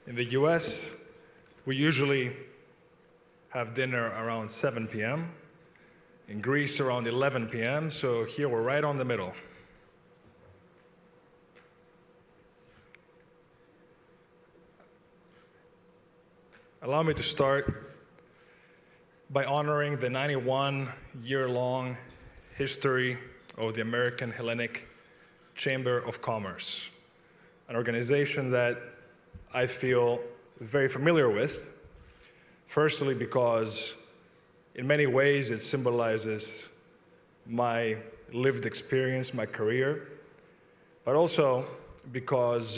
In the US, we usually have dinner around 7 p.m. In Greece, around 11 p.m., so here we're right on the middle. Allow me to start by honoring the 91-year-long history of the American Hellenic Chamber of Commerce, an organization that I feel very familiar with, firstly because in many ways it symbolizes my lived experience, my career, but also because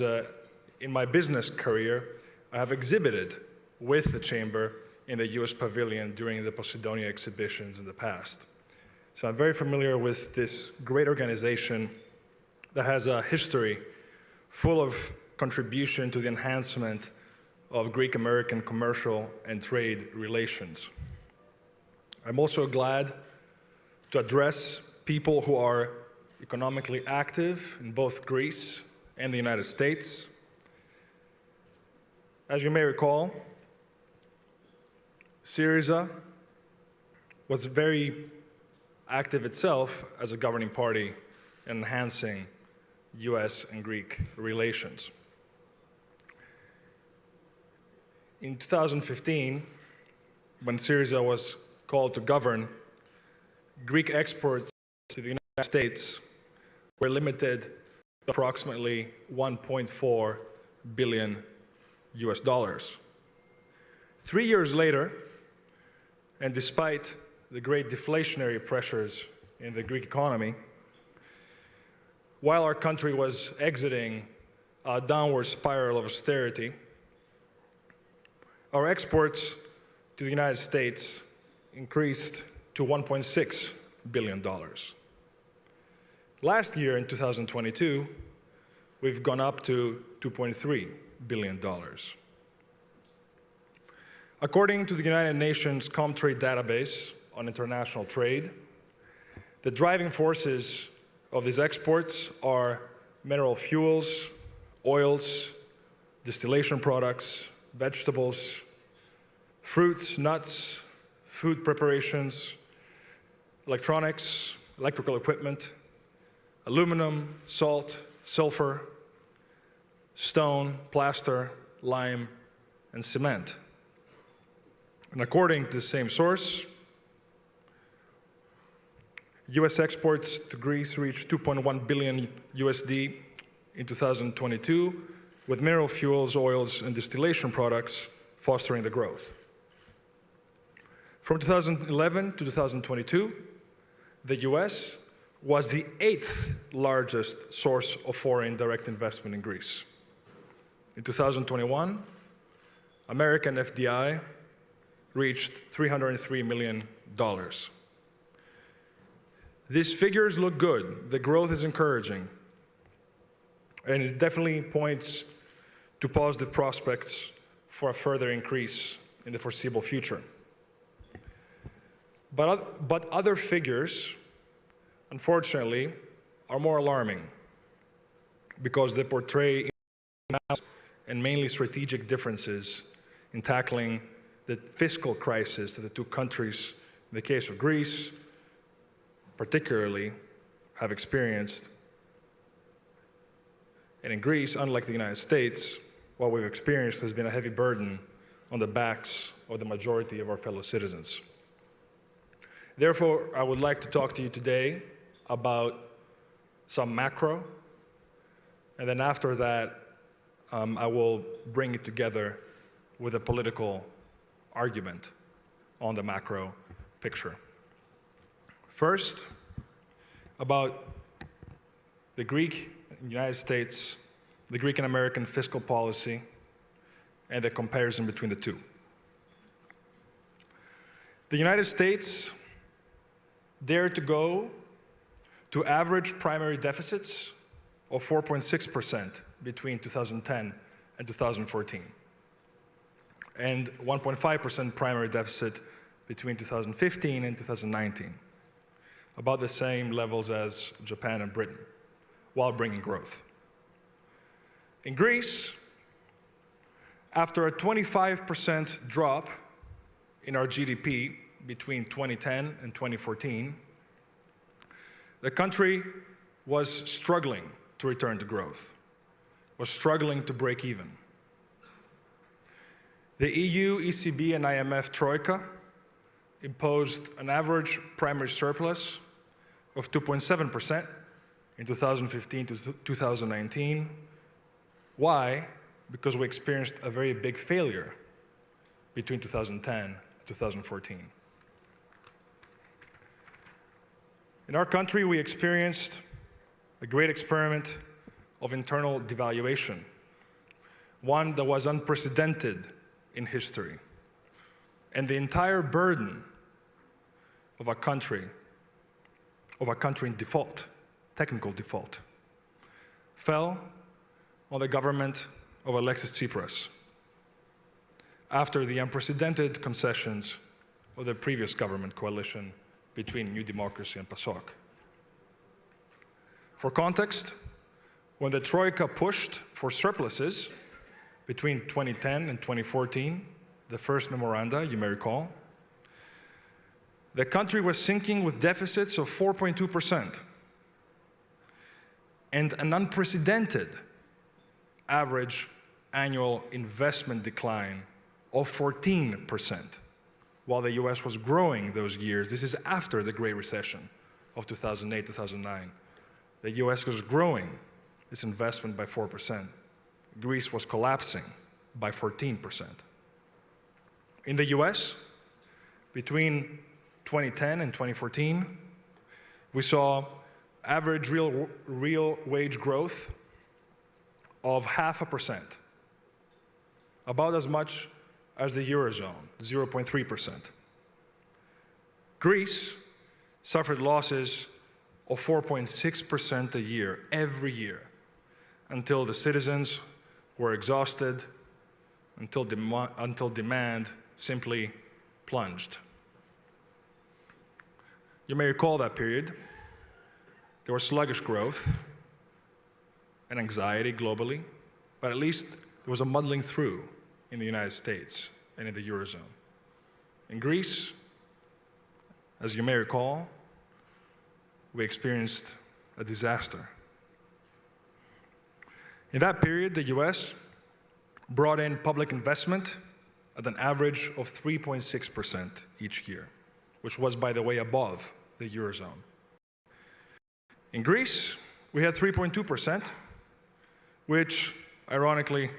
in my business career I have exhibited with the Chamber in the US Pavilion during the Posidonia exhibitions in the past. So I'm very familiar with this great organization that has a history full of contribution to the enhancement of Greek-American commercial and trade relations. I'm also glad to address people who are economically active in both Greece and the United States. As you may recall, Syriza was very active itself as a governing party in enhancing US and Greek relations. In 2015, when Syriza was called to govern, Greek exports to the United States were limited to approximately 1.4 billion US dollars. 3 years later, and despite the great deflationary pressures in the Greek economy, while our country was exiting a downward spiral of austerity, our exports to the United States increased to $1.6 billion. Last year, in 2022, we've gone up to $2.3 billion. According to the United Nations Comtrade database on international trade, the driving forces of these exports are mineral fuels, oils, distillation products, vegetables, fruits, nuts, food preparations, electronics, electrical equipment, aluminum, salt, sulfur, stone, plaster, lime, and cement. And according to the same source, US exports to Greece reached 2.1 billion USD in 2022, with mineral fuels, oils, and distillation products fostering the growth. From 2011 to 2022, the US was the 8th largest source of foreign direct investment in Greece. In 2021, American FDI reached $303 million. These figures look good. The growth is encouraging. And it definitely points to positive prospects for a further increase in the foreseeable future. But other figures, unfortunately, are more alarming because they portray and mainly strategic differences in tackling the fiscal crisis that the two countries, in the case of Greece, particularly, have experienced. And in Greece, unlike the United States, what we've experienced has been a heavy burden on the backs of the majority of our fellow citizens. Therefore, I would like to talk to you today about some macro, and then after that, I will bring it together with a political argument on the macro picture. First, about the Greek and United States, the Greek and American fiscal policy, and the comparison between the two. The United States dared to go to average primary deficits of 4.6% between 2010 and 2014, and 1.5% primary deficit between 2015 and 2019, about the same levels as Japan and Britain, while bringing growth. In Greece, After a 25% drop in our GDP between 2010 and 2014, the country was struggling to return to growth, was struggling to break even. The EU, ECB, and IMF Troika imposed an average primary surplus of 2.7% in 2015 to 2019. Why? Because we experienced a very big failure between 2010 and 2014. In our country, we experienced a great experiment of internal devaluation, one that was unprecedented in history. And the entire burden of a country in default, technical default, fell on the government of Alexis Tsipras after the unprecedented concessions of the previous government coalition between New Democracy and PASOK. For context, when the Troika pushed for surpluses between 2010 and 2014, the first memoranda, you may recall, the country was sinking with deficits of 4.2% and an unprecedented average annual investment decline of 14%, while the US was growing those years. This is after the Great Recession of 2008, 2009. The US was growing its investment by 4%. Greece was collapsing by 14%. In the US, between 2010 and 2014, we saw average real wage growth of 0.5%, about as much as the Eurozone, 0.3%. Greece suffered losses of 4.6% a year, every year, until the citizens were exhausted, until demand simply plunged. You may recall that period. There was sluggish growth and anxiety globally, but at least there was a muddling through in the United States and in the Eurozone. In Greece, as you may recall, we experienced a disaster. In that period, the US brought in public investment at an average of 3.6% each year, which was, by the way, above the Eurozone. In Greece, we had 3.2%, which, ironically,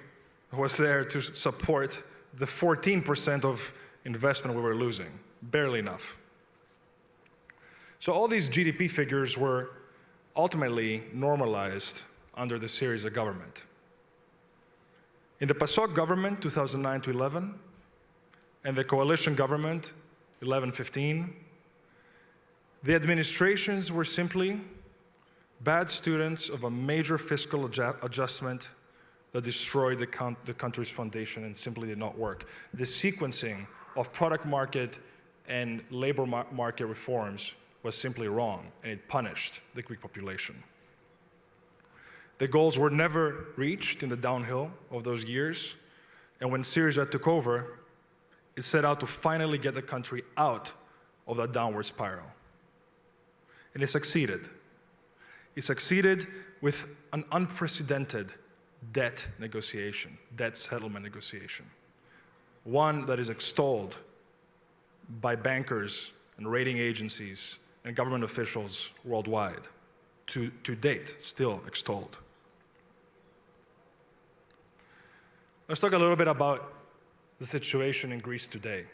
was there to support the 14% of investment we were losing, barely enough. So all these GDP figures were ultimately normalized under the Syriza government. In the PASOK government, 2009 to 11, and the coalition government, 11-15, the administrations were simply bad students of a major fiscal adjustment that destroyed the country's foundation and simply did not work. The sequencing of product market and labor market reforms was simply wrong, and it punished the Greek population. The goals were never reached in the downhill of those years, and when Syriza took over, it set out to finally get the country out of that downward spiral. And it succeeded. It succeeded with an unprecedented debt negotiation, debt settlement negotiation, one that is extolled by bankers and rating agencies and government officials worldwide, to date, still extolled. Let's talk a little bit about the situation in Greece today.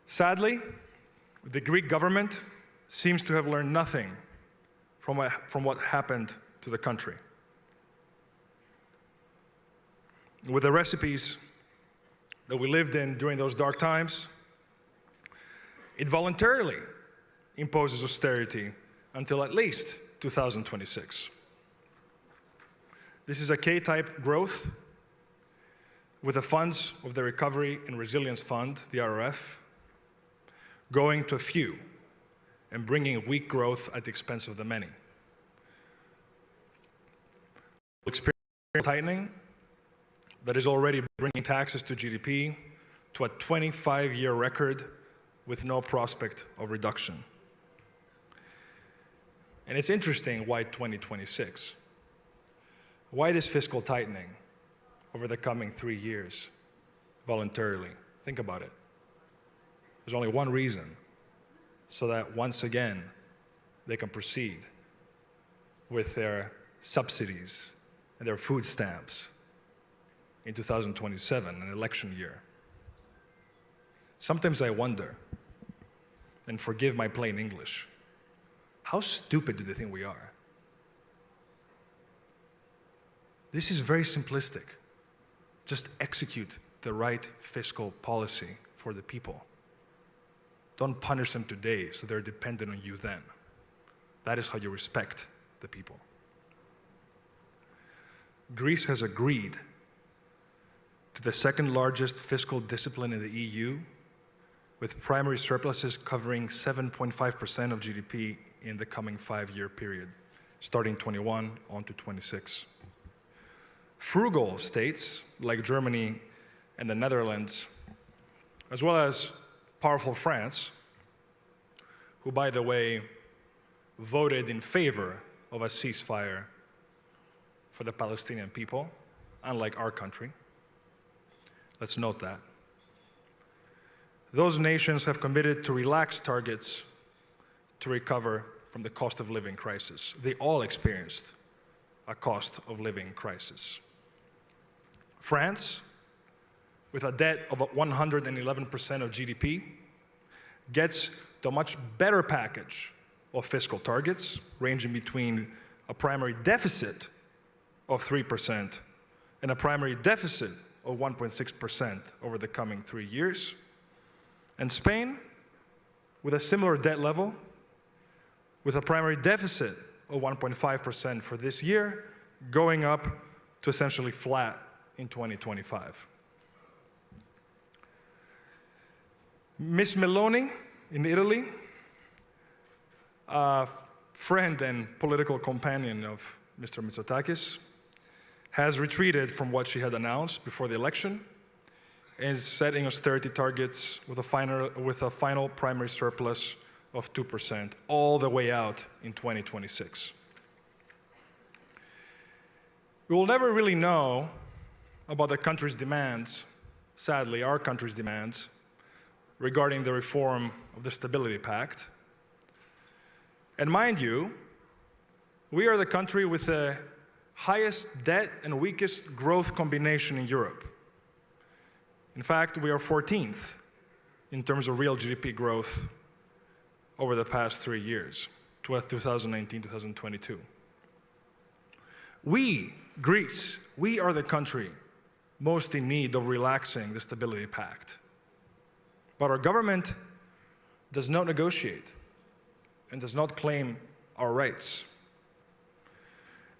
Sadly, the Greek government seems to have learned nothing from what happened to the country. With the recipes that we lived in during those dark times, it voluntarily imposes austerity until at least 2026. This is a K-type growth with the funds of the Recovery and Resilience Fund, the RRF, going to a few and bringing weak growth at the expense of the many. We'll experience tightening that is already bringing taxes to GDP to a 25-year record with no prospect of reduction. And it's interesting why 2026. Why this fiscal tightening over the coming 3 years voluntarily? Think about it. There's only one reason, so that once again they can proceed with their subsidies and their food stamps in 2027, an election year. Sometimes I wonder, and forgive my plain English, how stupid do they think we are? This is very simplistic. Just execute the right fiscal policy for the people. Don't punish them today so they're dependent on you then. That is how you respect the people. Greece has agreed to the second largest fiscal discipline in the EU, with primary surpluses covering 7.5% of GDP in the coming 5-year period, starting 21 on to 26. Frugal states like Germany and the Netherlands, as well as powerful France, who, by the way, voted in favor of a ceasefire for the Palestinian people, unlike our country. Let's note that. Those nations have committed to relax targets to recover from the cost of living crisis. They all experienced a cost of living crisis. France, with a debt of 111% of GDP, gets the much better package of fiscal targets, ranging between a primary deficit of 3% and a primary deficit of 1.6% over the coming 3 years. And Spain, with a similar debt level, with a primary deficit of 1.5% for this year, going up to essentially flat in 2025. Miss Meloni in Italy, a friend and political companion of Mr. Mitsotakis, has retreated from what she had announced before the election and is setting austerity targets with a final primary surplus of 2% all the way out in 2026. We will never really know about the country's demands, sadly, our country's demands, regarding the reform of the Stability Pact. And mind you, we are the country with the highest debt and weakest growth combination in Europe. In fact, we are 14th in terms of real GDP growth over the past 3 years, 2019-2022. We, Greece, we are the country most in need of relaxing the Stability Pact. But our government does not negotiate and does not claim our rights.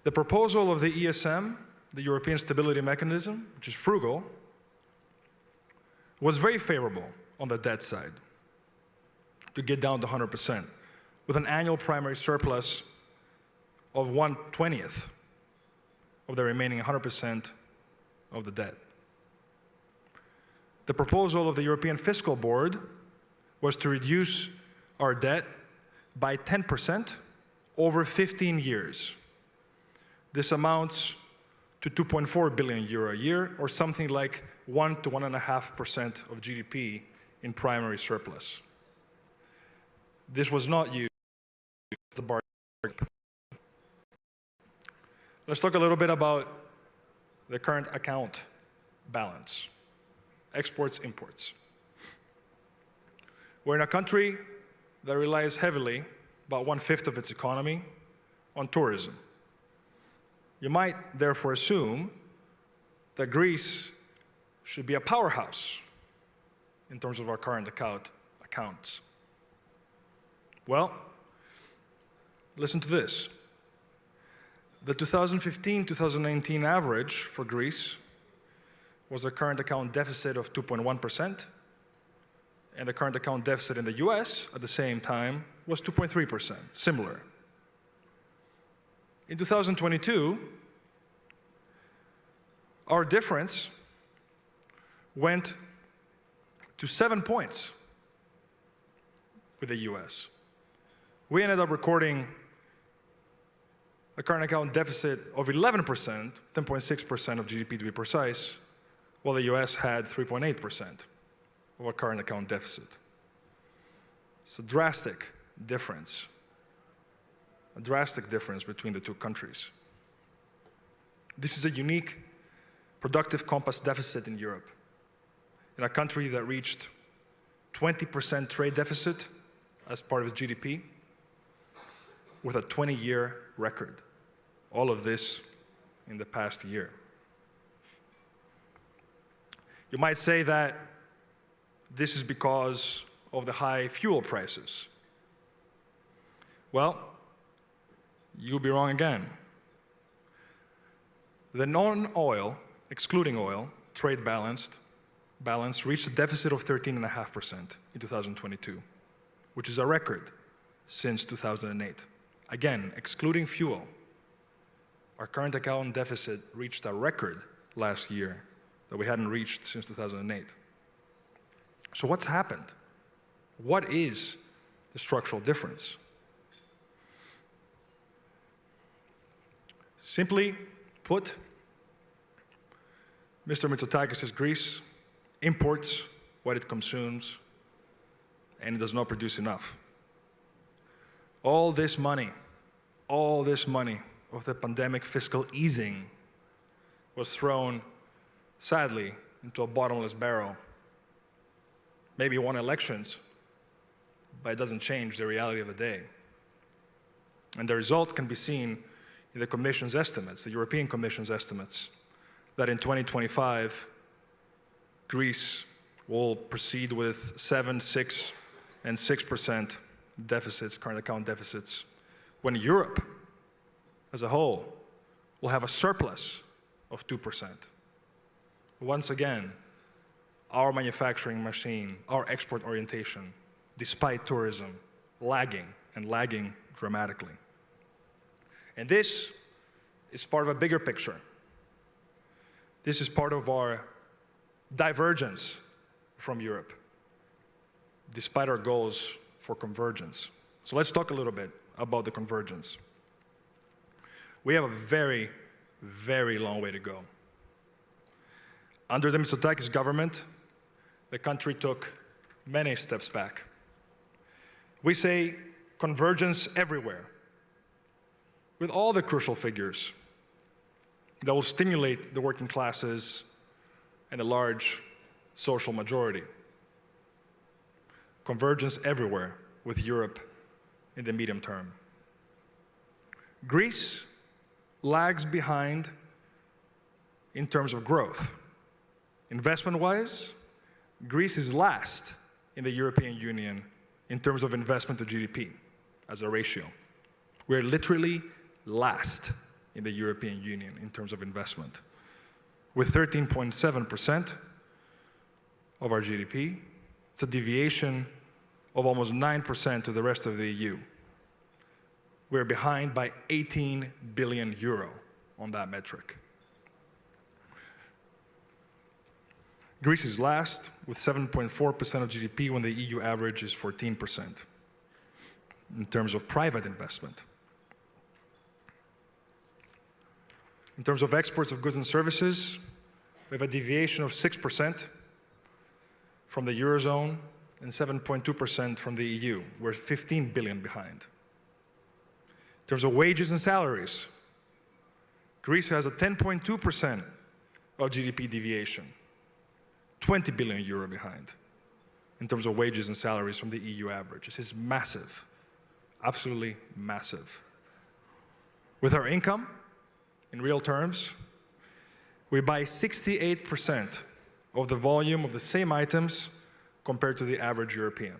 The proposal of the ESM, the European Stability Mechanism, which is frugal, was very favorable on the debt side to get down to 100%, with an annual primary surplus of 1/20th of the remaining 100% of the debt. The proposal of the European Fiscal Board was to reduce our debt by 10% over 15 years. This amounts to 2.4 billion euro a year, or something like 1 to 1.5% of GDP in primary surplus. This was not used as a bargain. Let's talk a little bit about the current account balance. Exports, imports. We're in a country that relies heavily, about 1/5 of its economy, on tourism. You might therefore assume that Greece should be a powerhouse in terms of our current accounts. Well, listen to this. The 2015-2019 average for Greece was a current account deficit of 2.1%, and the current account deficit in the US at the same time was 2.3%, similar. In 2022, our difference went to 7 points with the US. We ended up recording a current account deficit of 11%, 10.6% of GDP to be precise, while the US had 3.8% of a current account deficit. It's a drastic difference between the two countries. This is a unique productive compass deficit in Europe, in a country that reached 20% trade deficit as part of its GDP, with a 20-year record. All of this in the past year. You might say that this is because of the high fuel prices. Well, you'll be wrong again. The non-oil, excluding oil, trade balance reached a deficit of 13.5% in 2022, which is a record since 2008. Again, excluding fuel, our current account deficit reached a record last year that we hadn't reached since 2008. So what's happened? What is the structural difference? Simply put, Mr. Mitsotakis' Greece imports what it consumes, and it does not produce enough. All this money of the pandemic fiscal easing was thrown, sadly, into a bottomless barrel. Maybe won elections, but it doesn't change the reality of the day. And the result can be seen in the Commission's estimates, the European Commission's estimates, that in 2025, Greece will proceed with 7%, 6%, and 6% deficits, current account deficits, when Europe as a whole will have a surplus of 2%. Once again, our manufacturing machine, our export orientation, despite tourism, lagging dramatically. And this is part of a bigger picture. This is part of our divergence from Europe, despite our goals for convergence. So let's talk a little bit about the convergence. We have a very, very long way to go. Under the Mitsotakis government, the country took many steps back. We say convergence everywhere, with all the crucial figures that will stimulate the working classes and a large social majority. Convergence everywhere with Europe in the medium term. Greece lags behind in terms of growth. Investment-wise, Greece is last in the European Union in terms of investment to GDP as a ratio. We're literally last in the European Union in terms of investment, with 13.7% of our GDP. It's a deviation of almost 9% to the rest of the EU. We're behind by 18 billion euro on that metric. Greece is last with 7.4% of GDP when the EU average is 14% in terms of private investment. In terms of exports of goods and services, we have a deviation of 6% from the Eurozone and 7.2% from the EU. We're 15 billion behind. In terms of wages and salaries, Greece has a 10.2% of GDP deviation, 20 billion euro behind in terms of wages and salaries from the EU average. This is massive, absolutely massive. With our income, in real terms, we buy 68% of the volume of the same items compared to the average European.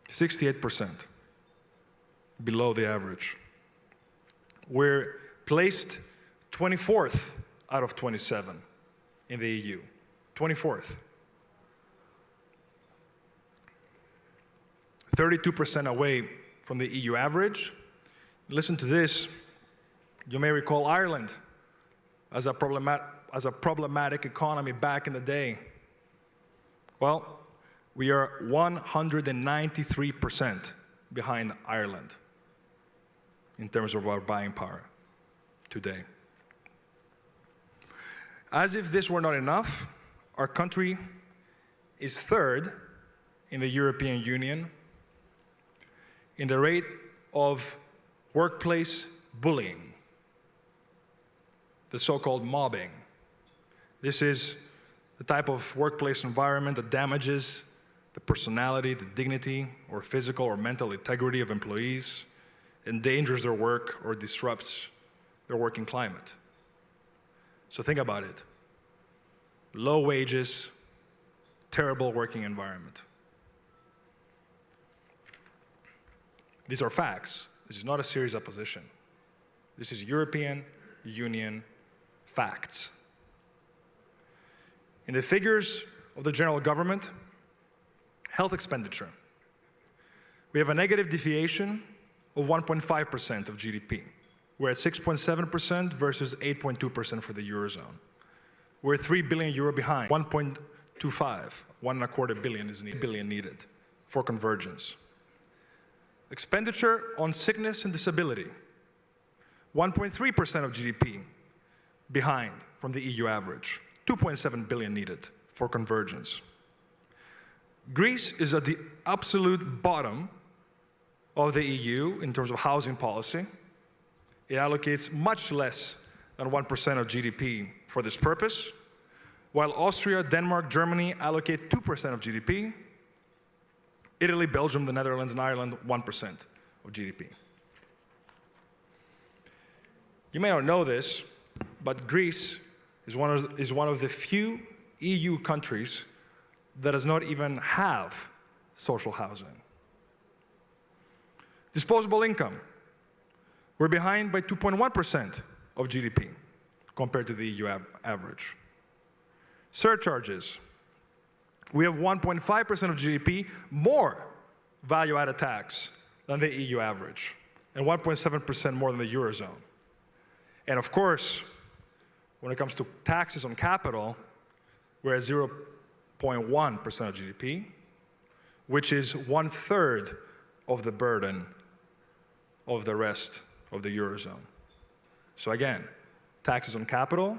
68% below the average. We're placed 24th out of 27 in the EU, 24th. 32% away from the EU average. Listen to this. You may recall Ireland as a problematic economy back in the day? Well, we are 193% behind Ireland in terms of our buying power today. As if this were not enough, our country is third in the European Union in the rate of workplace bullying, the so-called mobbing. This is the type of workplace environment that damages the personality, the dignity, or physical or mental integrity of employees, endangers their work, or disrupts their working climate. So think about it. Low wages, terrible working environment. These are facts. This is not a serious opposition. This is European Union facts. In the figures of the general government, health expenditure, we have a negative deviation of 1.5% of GDP. We're at 6.7% versus 8.2% for the Eurozone. We're 3 billion euro behind, 1.25, 1.25 billion is needed for convergence. Expenditure on sickness and disability, 1.3% of GDP behind from the EU average, 2.7 billion needed for convergence. Greece is at the absolute bottom of the EU in terms of housing policy. It allocates much less than 1% of GDP for this purpose, while Austria, Denmark, Germany allocate 2% of GDP. Italy, Belgium, the Netherlands, and Ireland, 1% of GDP. You may not know this, but Greece is one of the few EU countries that does not even have social housing. Disposable income, we're behind by 2.1% of GDP compared to the EU average. Surcharges, we have 1.5% of GDP more value-added tax than the EU average, and 1.7% more than the Eurozone. And of course, when it comes to taxes on capital, we're at 0.1% of GDP, which is 1/3 of the burden of the rest of the Eurozone. So again, taxes on capital,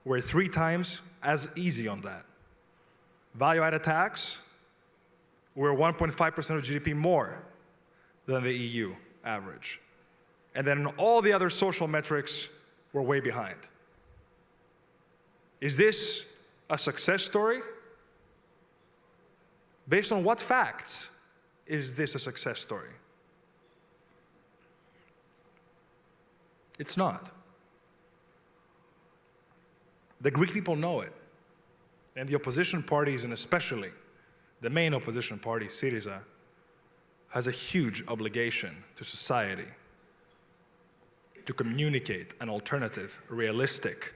we're 3 times as easy on that. Value-added tax, we're 1.5% of GDP more than the EU average. And then all the other social metrics, we're way behind. Is this a success story? Based on what facts is this a success story? It's not. The Greek people know it. And the opposition parties, and especially the main opposition party, Syriza, has a huge obligation to society to communicate an alternative, realistic,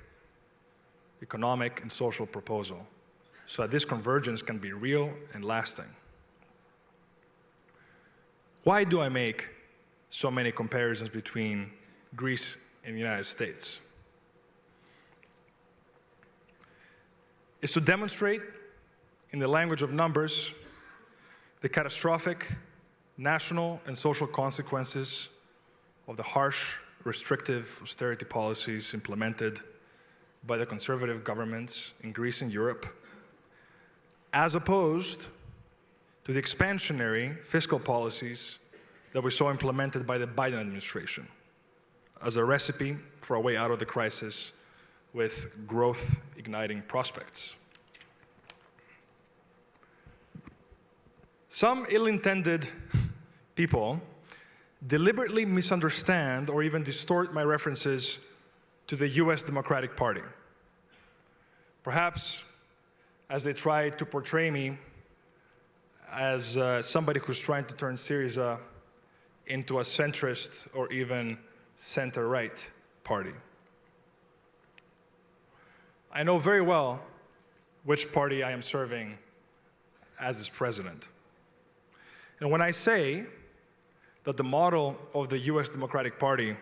economic and social proposal so that this convergence can be real and lasting. Why do I make so many comparisons between Greece and the United States? Is to demonstrate, in the language of numbers, the catastrophic national and social consequences of the harsh, restrictive austerity policies implemented by the conservative governments in Greece and Europe, as opposed to the expansionary fiscal policies that we saw implemented by the Biden administration as a recipe for a way out of the crisis with growth-igniting prospects. Some ill-intended people deliberately misunderstand or even distort my references to the US Democratic Party. Perhaps as they try to portray me as somebody who's trying to turn Syriza into a centrist or even center-right party. I know very well which party I am serving as its president. And when I say that the model of the US Democratic Party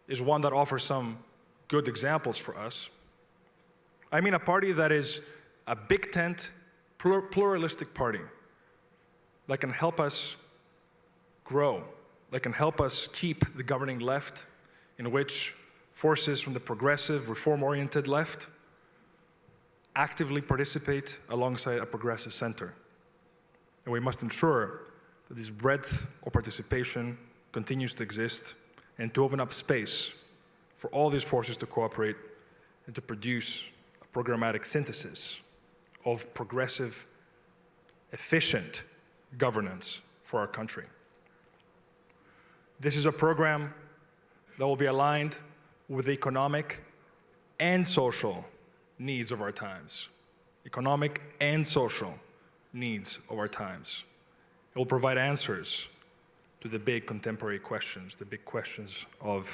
is one that offers some good examples for us. I mean a party that is a big tent, pluralistic party that can help us grow, that can help us keep the governing left, in which forces from the progressive, reform-oriented left actively participate alongside a progressive center. And we must ensure that this breadth of participation continues to exist and to open up space for all these forces to cooperate and to produce a programmatic synthesis of progressive, efficient governance for our country. This is a program that will be aligned with the economic and social needs of our times. Economic and social needs of our times. It will provide answers to the big contemporary questions, the big questions of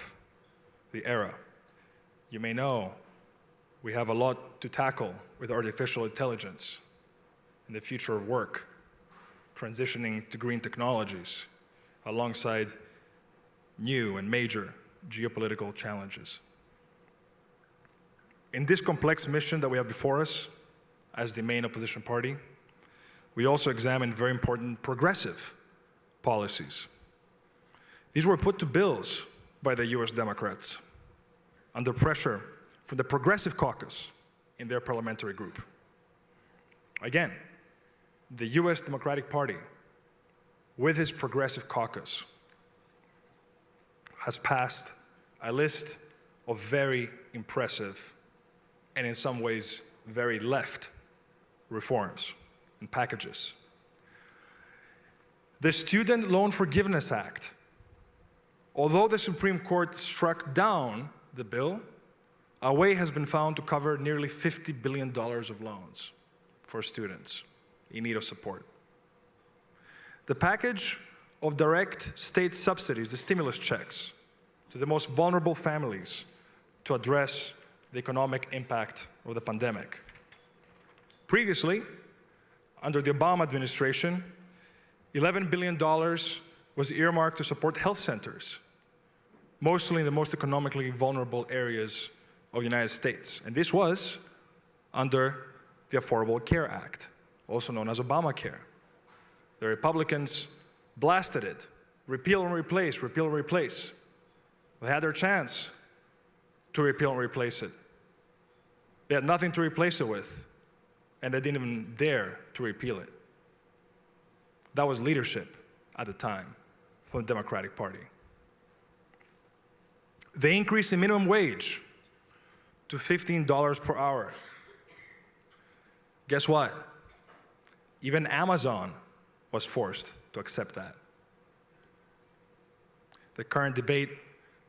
the era. You may know we have a lot to tackle with artificial intelligence and the future of work, transitioning to green technologies alongside new and major geopolitical challenges. In this complex mission that we have before us as the main opposition party, we also examined very important progressive policies. These were put to bills by the US Democrats under pressure from the Progressive Caucus in their parliamentary group. Again, the US Democratic Party, with its Progressive Caucus, has passed a list of very impressive and in some ways very left reforms and packages. The Student Loan Forgiveness Act, although the Supreme Court struck down the bill, a way has been found to cover nearly $50 billion of loans for students in need of support. The package of direct state subsidies, the stimulus checks, to the most vulnerable families to address the economic impact of the pandemic. Previously, under the Obama administration, $11 billion was earmarked to support health centers, mostly in the most economically vulnerable areas of the United States. And this was under the Affordable Care Act, also known as Obamacare. The Republicans blasted it, repeal and replace, repeal and replace. They had their chance to repeal and replace it. They had nothing to replace it with, and they didn't even dare to repeal it. That was leadership at the time from the Democratic Party. They increased the minimum wage to $15 per hour. Guess what? Even Amazon was forced to accept that. The current debate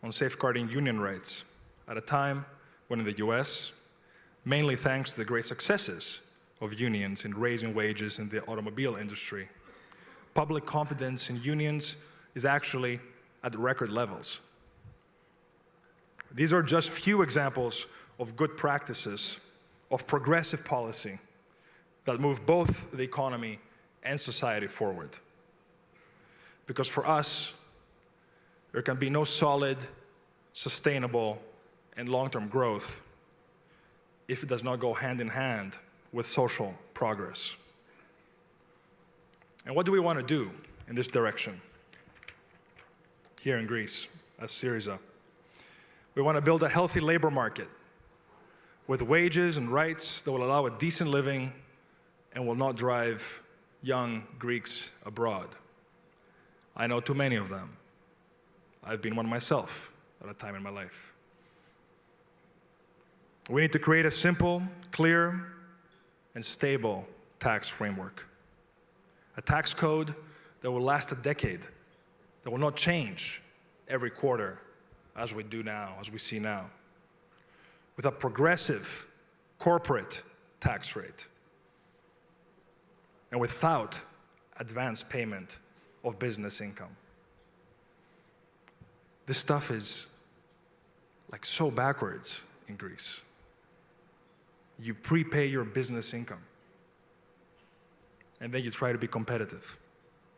on safeguarding union rights at a time when in the US, mainly thanks to the great successes of unions in raising wages in the automobile industry, public confidence in unions is actually at record levels. These are just few examples of good practices of progressive policy that move both the economy and society forward. Because for us, there can be no solid, sustainable, and long-term growth if it does not go hand in hand with social progress. And what do we want to do in this direction here in Greece as Syriza? We want to build a healthy labor market with wages and rights that will allow a decent living and will not drive young Greeks abroad. I know too many of them. I've been one myself at a time in my life. We need to create a simple, clear, and stable tax framework. A tax code that will last a decade, that will not change every quarter as we do now, as we see now. With a progressive corporate tax rate. And without advance payment of business income. This stuff is like so backwards in Greece. You prepay your business income. And then you try to be competitive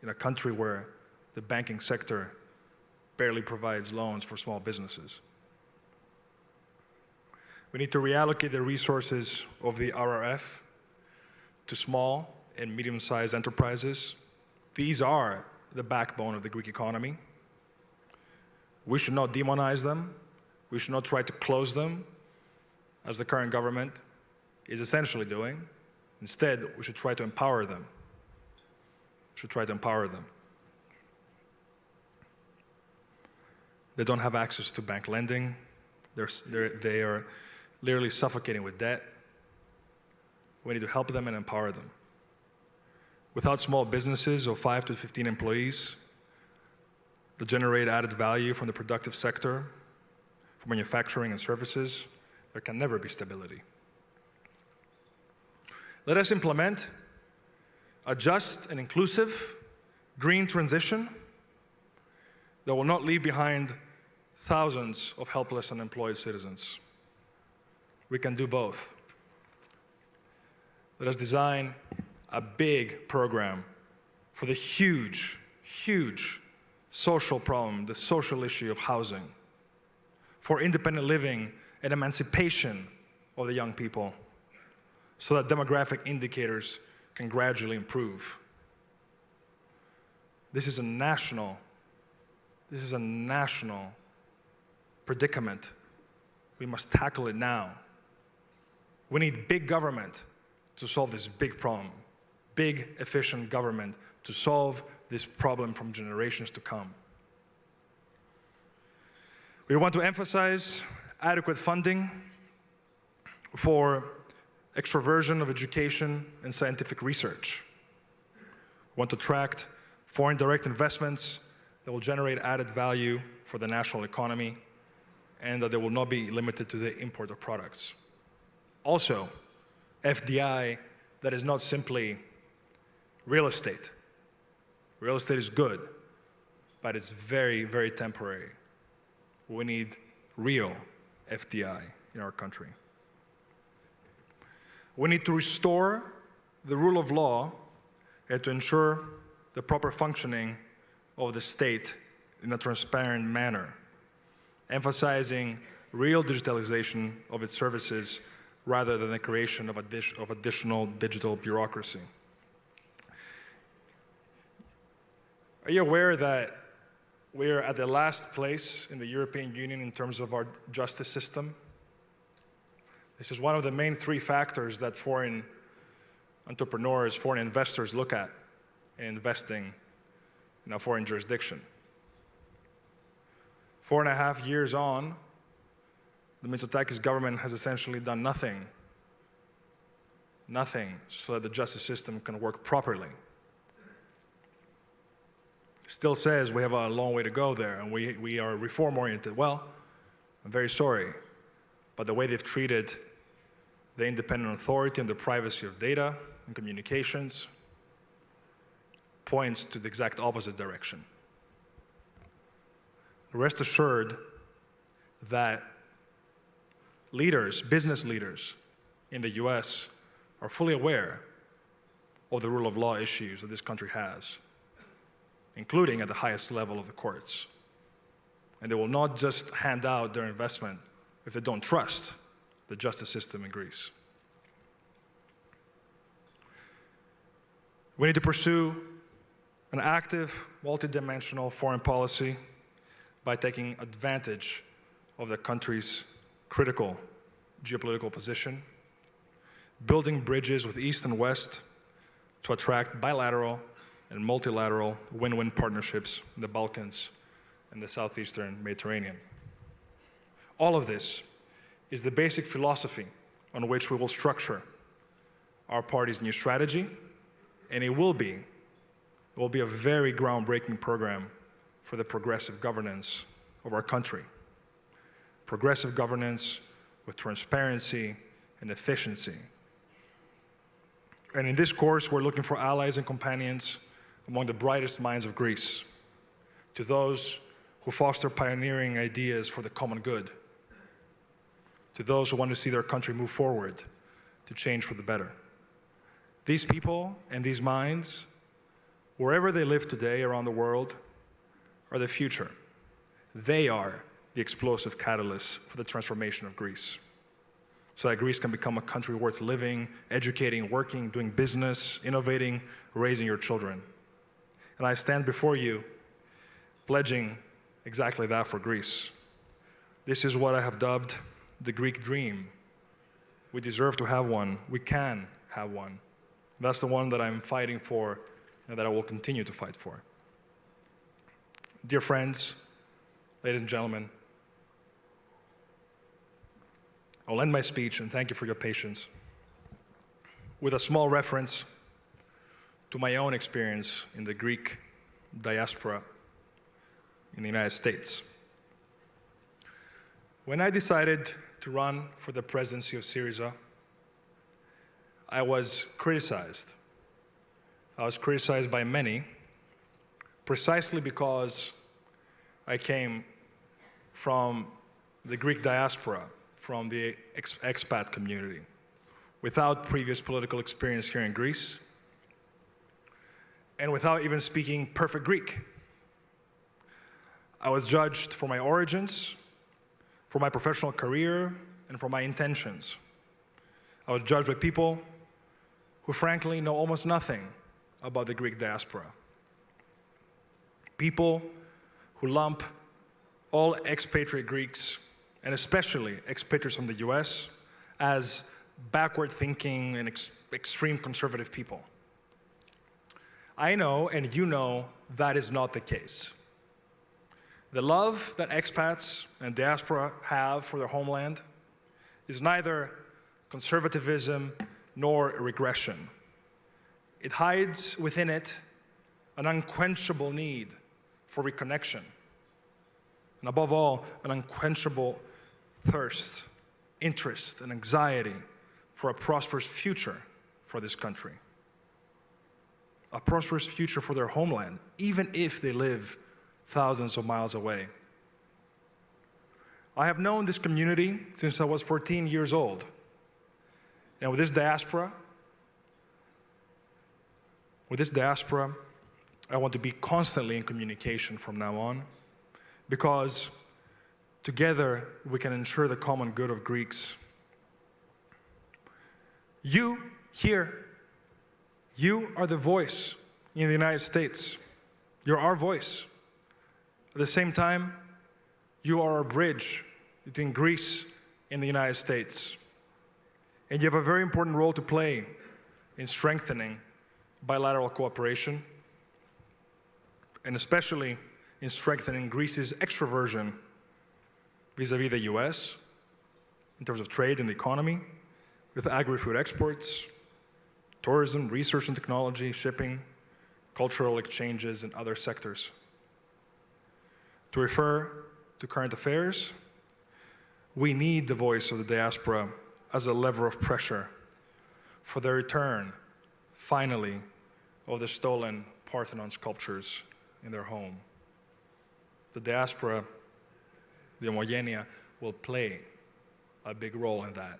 in a country where the banking sector barely provides loans for small businesses. We need to reallocate the resources of the RRF to small and medium-sized enterprises. These are the backbone of the Greek economy. We should not demonize them. We should not try to close them, as the current government is essentially doing. Instead, we should try to empower them. We should try to empower them. They don't have access to bank lending. They are literally suffocating with debt. We need to help them and empower them. Without small businesses of 5 to 15 employees that generate added value from the productive sector, from manufacturing and services, there can never be stability. Let us implement a just and inclusive green transition that will not leave behind thousands of helpless unemployed citizens. We can do both. Let us design a big program for the huge, huge social problem, the social issue of housing, for independent living and emancipation of the young people, so that demographic indicators can gradually improve. This is a national predicament. We must tackle it now. We need big government to solve this big problem. Big, efficient government to solve this problem from generations to come. We want to emphasize adequate funding for extroversion of education and scientific research. We want to attract foreign direct investments that will generate added value for the national economy and that they will not be limited to the import of products. Also, FDI that is not simply real estate. Real estate is good, but it's very, very temporary. We need real FDI in our country. We need to restore the rule of law and to ensure the proper functioning of the state in a transparent manner, emphasizing real digitalization of its services rather than the creation of additional digital bureaucracy. Are you aware that we're at the last place in the European Union in terms of our justice system? This is one of the main three factors that foreign entrepreneurs, foreign investors look at in investing in a foreign jurisdiction. 4.5 years on, the Mitsotakis government has essentially done nothing so that the justice system can work properly. Still says we have a long way to go there and we are reform-oriented. Well, I'm very sorry, but the way they've treated the independent authority and the privacy of data and communications points to the exact opposite direction. Rest assured that leaders, business leaders in the US are fully aware of the rule of law issues that this country has, including at the highest level of the courts. And they will not just hand out their investment if they don't trust the justice system in Greece. We need to pursue an active, multidimensional foreign policy by taking advantage of the country's critical geopolitical position, building bridges with East and West to attract bilateral and multilateral win-win partnerships in the Balkans and the southeastern Mediterranean. All of this is the basic philosophy on which we will structure our party's new strategy, and it will be a very groundbreaking program for the progressive governance of our country. Progressive governance with transparency and efficiency. And in this course, we're looking for allies and companions among the brightest minds of Greece, to those who foster pioneering ideas for the common good, to those who want to see their country move forward, to change for the better. These people and these minds, wherever they live today around the world, are the future. They are the explosive catalyst for the transformation of Greece. so that Greece can become a country worth living, educating, working, doing business, innovating, raising your children. And I stand before you pledging exactly that for Greece. This is what I have dubbed the Greek dream. We deserve to have one. We can have one. That's the one that I'm fighting for and that I will continue to fight for. Dear friends, ladies and gentlemen, I'll end my speech, and thank you for your patience, with a small reference to my own experience in the Greek diaspora in the United States. When I decided to run for the presidency of Syriza, I was criticized. I was criticized by many, precisely because I came from the Greek diaspora, from the expat community, without previous political experience here in Greece, and without even speaking perfect Greek. I was judged for my origins, for my professional career, and for my intentions. I was judged by people who frankly know almost nothing about the Greek diaspora. People who lump all expatriate Greeks, and especially expatriates from the US, as backward-thinking and extreme conservative people. I know, and you know, that is not the case. The love that expats and diaspora have for their homeland is neither conservatism nor regression. It hides within it an unquenchable need for reconnection, and above all, an unquenchable thirst, interest, and anxiety for a prosperous future for this country. A prosperous future for their homeland, even if they live thousands of miles away. I have known this community since I was 14 years old. And with this diaspora, I want to be constantly in communication from now on, because together we can ensure the common good of Greeks. You here, you are the voice in the United States. You're our voice. At the same time, you are our bridge between Greece and the United States. And you have a very important role to play in strengthening bilateral cooperation, and especially in strengthening Greece's extroversion vis-à-vis the US, in terms of trade and the economy, with agri-food exports, tourism, research and technology, shipping, cultural exchanges, and other sectors. To refer to current affairs, we need the voice of the diaspora as a lever of pressure for the return, finally, of the stolen Parthenon sculptures in their home. The diaspora, the Homogenia, will play a big role in that.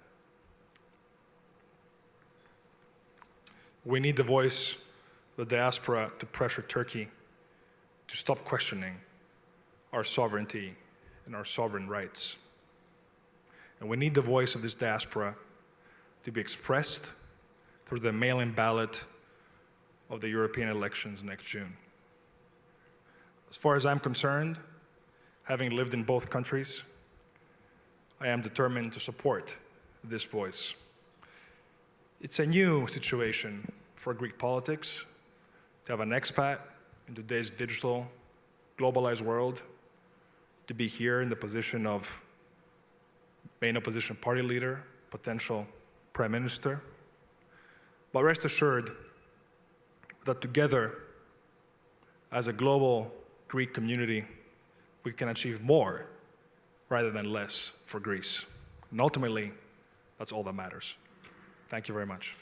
We need the voice of the diaspora to pressure Turkey to stop questioning our sovereignty and our sovereign rights. And we need the voice of this diaspora to be expressed through the mail-in ballot of the European elections next June. As far as I'm concerned, having lived in both countries, I am determined to support this voice. It's a new situation for Greek politics to have an expat in today's digital, globalized world, to be here in the position of main opposition party leader, potential prime minister. But rest assured that together, as a global Greek community, we can achieve more rather than less for Greece. And ultimately, that's all that matters. Thank you very much.